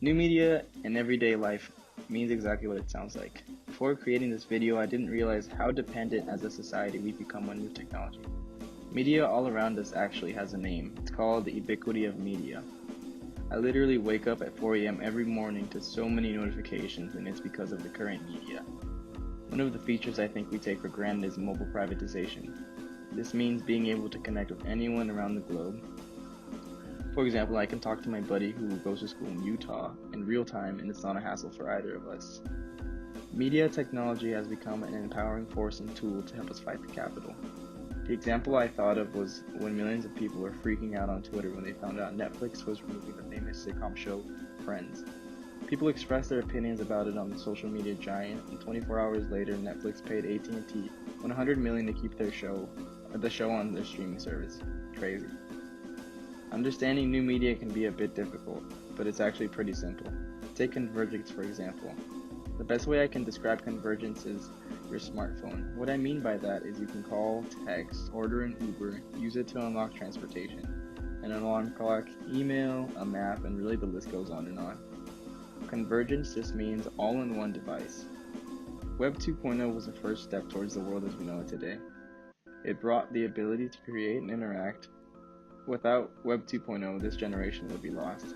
New media in everyday life means exactly what it sounds like. Before creating this video, I didn't realize how dependent as a society we've become on new technology. Media all around us actually has a name. It's called the ubiquity of media. I literally wake up at 4 a.m. every morning to so many notifications, and it's because of the current media. One of the features I think we take for granted is mobile privatization. This means being able to connect with anyone around the globe. For example, I can talk to my buddy who goes to school in Utah in real time, and it's not a hassle for either of us. Media technology has become an empowering force and tool to help us fight the capital. The example I thought of was when millions of people were freaking out on Twitter when they found out Netflix was removing the famous sitcom show Friends. People expressed their opinions about it on the social media giant, and 24 hours later, Netflix paid AT&T $100 million to keep the show on their streaming service. Crazy. Understanding new media can be a bit difficult, but it's actually pretty simple. Take convergence, for example. The best way I can describe convergence is your smartphone. What I mean by that is you can call, text, order an Uber, use it to unlock transportation, an alarm clock, email, a map, and really the list goes on and on. Convergence just means all in one device. Web 2.0 was the first step towards the world as we know it today. It brought the ability to create and interact. Without Web 2.0, this generation would be lost.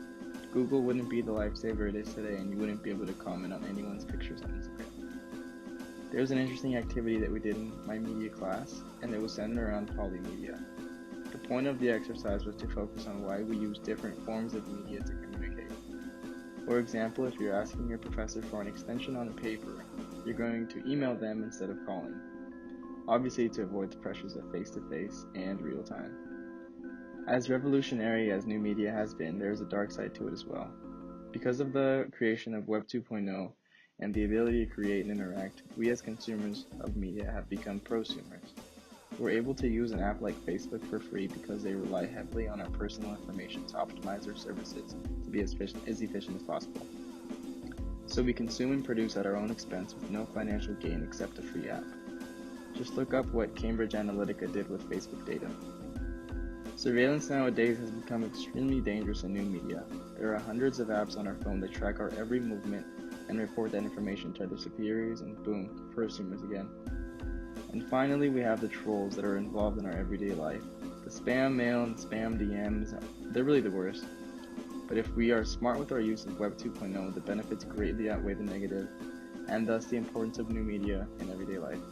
Google wouldn't be the lifesaver it is today, and you wouldn't be able to comment on anyone's pictures on Instagram. There was an interesting activity that we did in my media class, and it was centered around polymedia. The point of the exercise was to focus on why we use different forms of media to communicate. For example, if you're asking your professor for an extension on a paper, you're going to email them instead of calling, obviously to avoid the pressures of face-to-face and real-time. As revolutionary as new media has been, there is a dark side to it as well. Because of the creation of Web 2.0 and the ability to create and interact, we as consumers of media have become prosumers. We're able to use an app like Facebook for free because they rely heavily on our personal information to optimize their services to be as efficient as possible. So we consume and produce at our own expense with no financial gain except a free app. Just look up what Cambridge Analytica did with Facebook data. Surveillance nowadays has become extremely dangerous in new media. There are hundreds of apps on our phone that track our every movement and report that information to their superiors, and boom, prosumers again. And finally, we have the trolls that are involved in our everyday life. The spam mail and spam DMs, they're really the worst. But if we are smart with our use of Web 2.0, the benefits greatly outweigh the negative, and thus the importance of new media in everyday life.